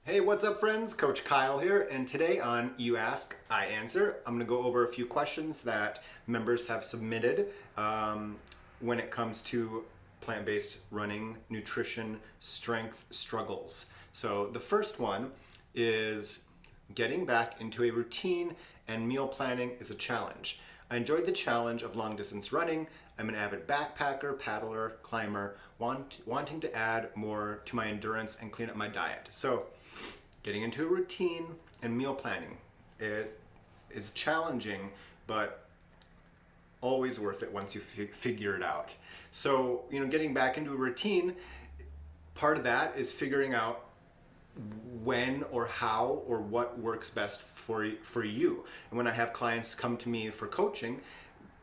Hey, what's up, friends? Coach Kyle here, and today on You Ask, I Answer, I'm going to go over a few questions that members have submitted when it comes to plant based running, nutrition, strength struggles. So, the first one is getting back into a routine and meal planning is a challenge. I enjoyed the challenge of long distance running. I'm an avid backpacker, paddler, climber, wanting to add more to my endurance and clean up my diet. So, getting into a routine and meal planning, it is challenging, but always worth it once you figure it out. So, getting back into a routine, part of that is figuring out when or how or what works best for you. And when I have clients come to me for coaching,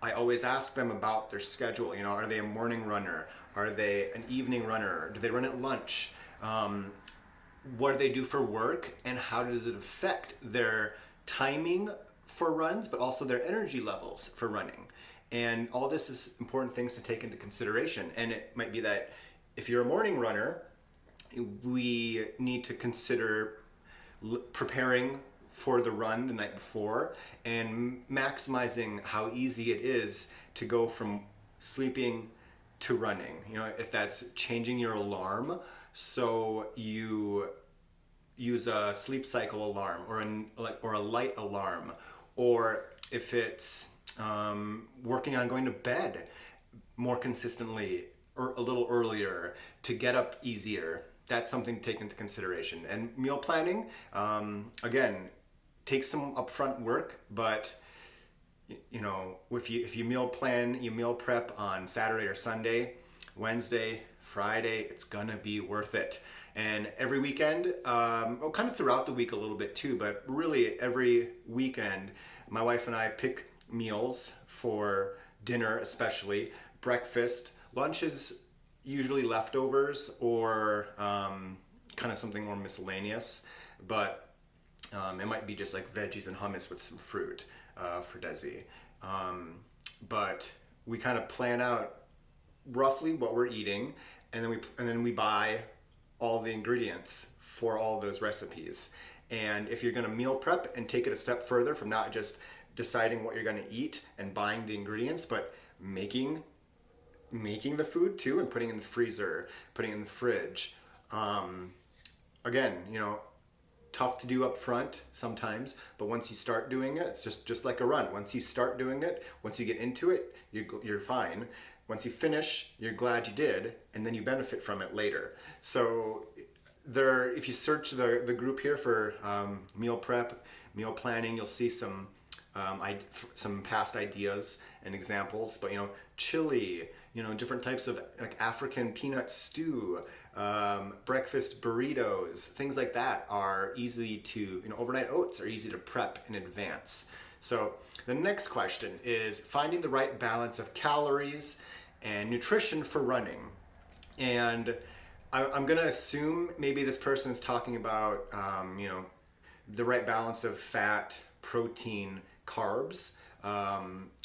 I always ask them about their schedule. Are they a morning runner? Are they an evening runner? Do they run at lunch? What do they do for work, and how does it affect their timing for runs, but also their energy levels for running? And all this is important things to take into consideration. And it might be that if you're a morning runner, we need to consider preparing for the run the night before and maximizing how easy it is to go from sleeping to running. If that's changing your alarm so you use a sleep cycle alarm or a light alarm, or if it's working on going to bed more consistently or a little earlier to get up easier. That's something to take into consideration. And meal planning, again, takes some upfront work, but if you meal plan, you meal prep on Saturday or Sunday, Wednesday, Friday, it's gonna be worth it. And every weekend, kind of throughout the week a little bit too, but really every weekend, my wife and I pick meals for dinner, especially breakfast. Lunch is usually leftovers or kind of something more miscellaneous, but it might be just like veggies and hummus with some fruit for Desi. But we kind of plan out roughly what we're eating, and then we buy all the ingredients for all those recipes. And if you're going to meal prep and take it a step further from not just deciding what you're going to eat and buying the ingredients, but making the food too and putting it in the freezer, putting it in the fridge. Again, tough to do up front sometimes, but once you start doing it, it's just like a run. Once you start doing it, once you get into it, you're fine. Once you finish, you're glad you did, and then you benefit from it later. So if you search the group here for meal prep, meal planning, you'll see some past ideas and examples. But chili, different types of like African peanut stew, breakfast burritos, things like that are easy to, overnight oats are easy to prep in advance. So the next question is finding the right balance of calories and nutrition for running. And I'm gonna assume maybe this person is talking about, the right balance of fat, protein, carbs,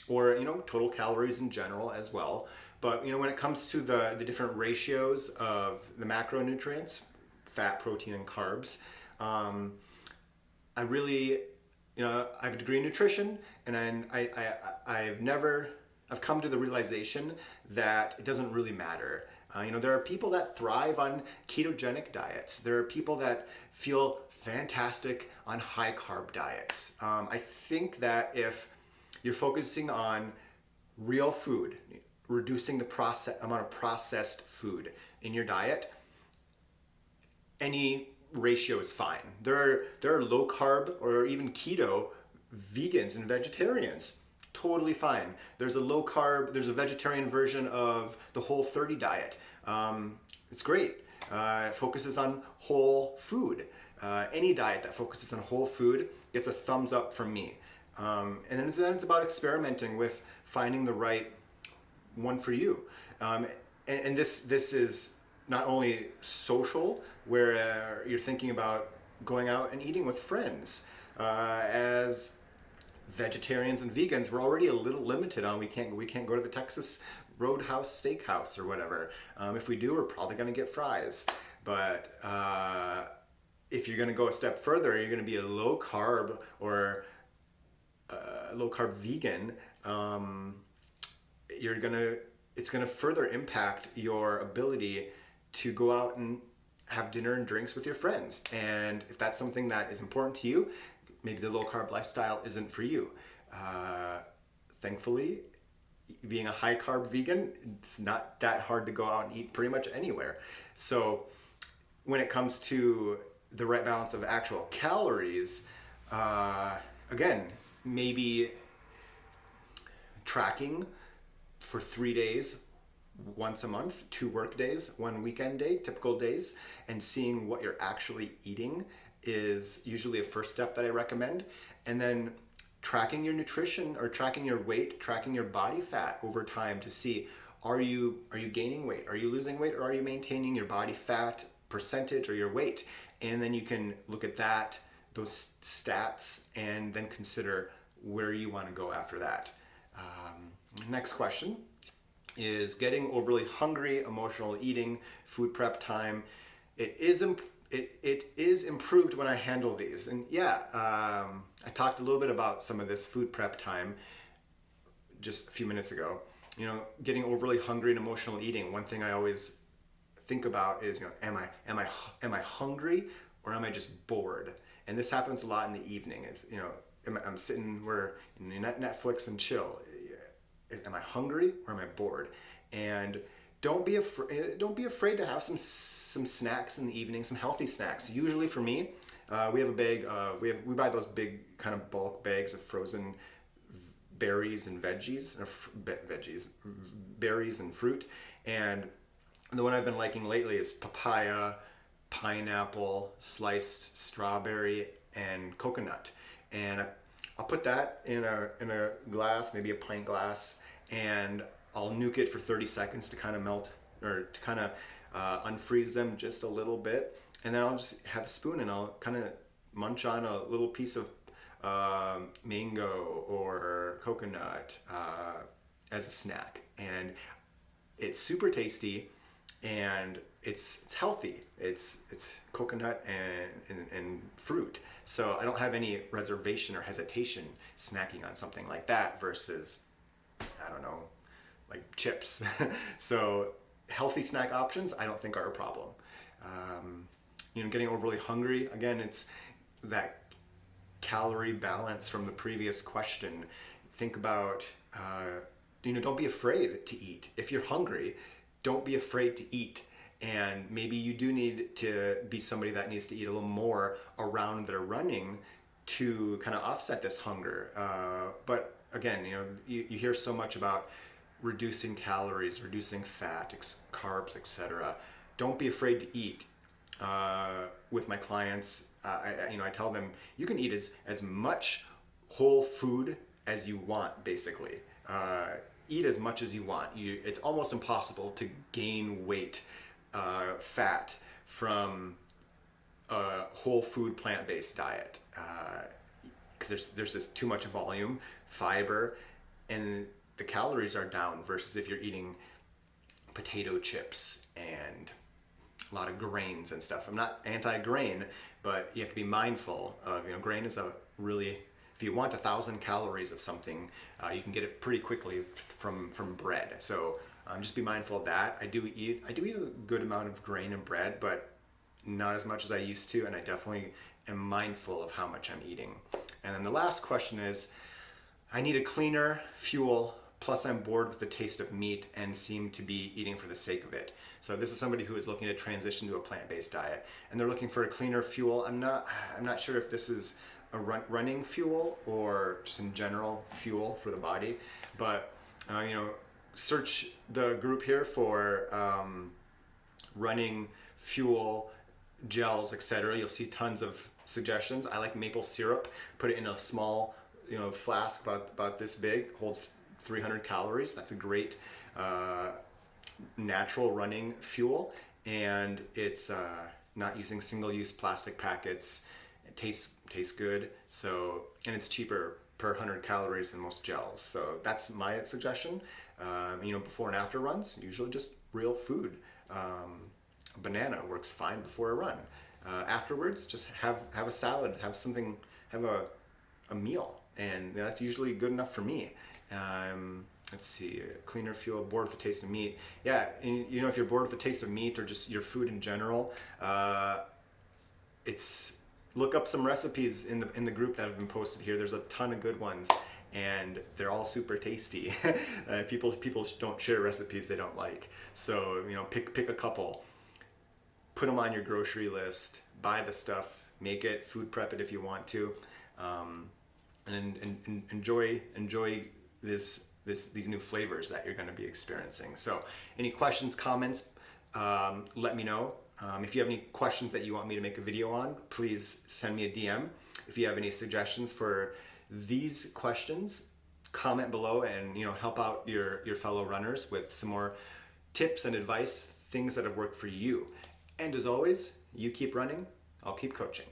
or total calories in general as well. But when it comes to the different ratios of the macronutrients, fat, protein, and carbs, I really, I have a degree in nutrition, and I've come to the realization that it doesn't really matter. There are people that thrive on ketogenic diets. There are people that feel fantastic on high carb diets. I think that if you're focusing on real food, reducing the amount of processed food in your diet, any ratio is fine. There are low carb or even keto vegans and vegetarians. Totally fine. There's a vegetarian version of the Whole30 diet. It's great. It focuses on whole food. Any diet that focuses on whole food gets a thumbs up from me. And then it's about experimenting with finding the right one for you. And this is not only social, where you're thinking about going out and eating with friends. As vegetarians and vegans, we're already a little limited on we can't go to the Texas Roadhouse Steakhouse or whatever. If we do, we're probably going to get fries. But if you're going to go a step further, you're going to be a low carb or low carb vegan. You're gonna It's gonna further impact your ability to go out and have dinner and drinks with your friends. And if that's something that is important to you, maybe the low carb lifestyle isn't for you. Thankfully, being a high carb vegan, it's not that hard to go out and eat pretty much anywhere. So when it comes to the right balance of actual calories, again, maybe tracking for 3 days, once a month, 2 work days, 1 weekend day, typical days, and seeing what you're actually eating is usually a first step that I recommend. And then tracking your nutrition or tracking your weight, tracking your body fat over time to see, are you gaining weight? Are you losing weight? Or are you maintaining your body fat percentage or your weight? And then you can look at those stats, and then consider where you want to go after that. Next question is getting overly hungry, emotional eating, food prep time. It is improved when I handle these. And yeah, I talked a little bit about some of this food prep time just a few minutes ago. Getting overly hungry and emotional eating. One thing I always think about is, am I hungry, or am I just bored? And this happens a lot in the evening. I'm sitting where Netflix and chill. Am I hungry, or am I bored? And don't be afraid to have some snacks in the evening, some healthy snacks. Usually for me, we have a bag. We buy those big kind of bulk bags of frozen berries and berries and fruit. And the one I've been liking lately is papaya, pineapple, sliced strawberry, and coconut. And I'll put that in a glass, maybe a pint glass, and I'll nuke it for 30 seconds to kind of melt, or to kind of unfreeze them just a little bit. And then I'll just have a spoon, and I'll kind of munch on a little piece of mango or coconut as a snack. And it's super tasty, and it's healthy. It's coconut and fruit. So I don't have any reservation or hesitation snacking on something like that versus, I don't know, like chips. So healthy snack options I don't think are a problem. Getting overly hungry, again, it's that calorie balance from the previous question. Think about, don't be afraid to eat. If you're hungry, don't be afraid to eat. And maybe you do need to be somebody that needs to eat a little more around their running to kind of offset this hunger. But again, you hear so much about reducing calories, reducing fat, carbs, etc. Don't be afraid to eat. With my clients, I tell them you can eat as much whole food as you want, basically. Eat as much as you want. It's almost impossible to gain weight, fat from a whole food plant-based diet, because there's just too much volume, fiber, and the calories are down versus if you're eating potato chips and a lot of grains and stuff. I'm not anti-grain, but you have to be mindful of, grain is if you want 1,000 calories of something, you can get it pretty quickly from bread. So just be mindful of that. I do eat a good amount of grain and bread, but not as much as I used to, and I definitely am mindful of how much I'm eating. And then the last question is, I need a cleaner fuel, plus I'm bored with the taste of meat and seem to be eating for the sake of it. So this is somebody who is looking to transition to a plant-based diet, and they're looking for a cleaner fuel. I'm not sure if this is a running fuel or just in general fuel for the body, but search the group here for running fuel gels, etc. You'll see tons of suggestions. I like maple syrup. Put it in a small flask about this big, holds 300 calories. That's a great natural running fuel, and it's not using single-use plastic packets. It tastes good, and it's cheaper per 100 calories than most gels. So that's my suggestion. Before and after runs, usually just real food. Banana works fine before a run. afterwards, just have a salad, have something, have a meal, and that's usually good enough for me. Let's see, cleaner fuel, bored with the taste of meat. Yeah, and, you know, if you're bored with the taste of meat or just your food in general, it's look up some recipes in the group that have been posted here. There's a ton of good ones, and they're all super tasty. People don't share recipes they don't like, so you know, pick a couple, put them on your grocery list, buy the stuff, make it, food prep it if you want to, and enjoy these new flavors that you're going to be experiencing. So, any questions, comments, let me know. If you have any questions that you want me to make a video on, please send me a DM. If you have any suggestions for these questions, comment below, and you know, help out your fellow runners with some more tips and advice, things that have worked for you. And as always, you keep running, I'll keep coaching.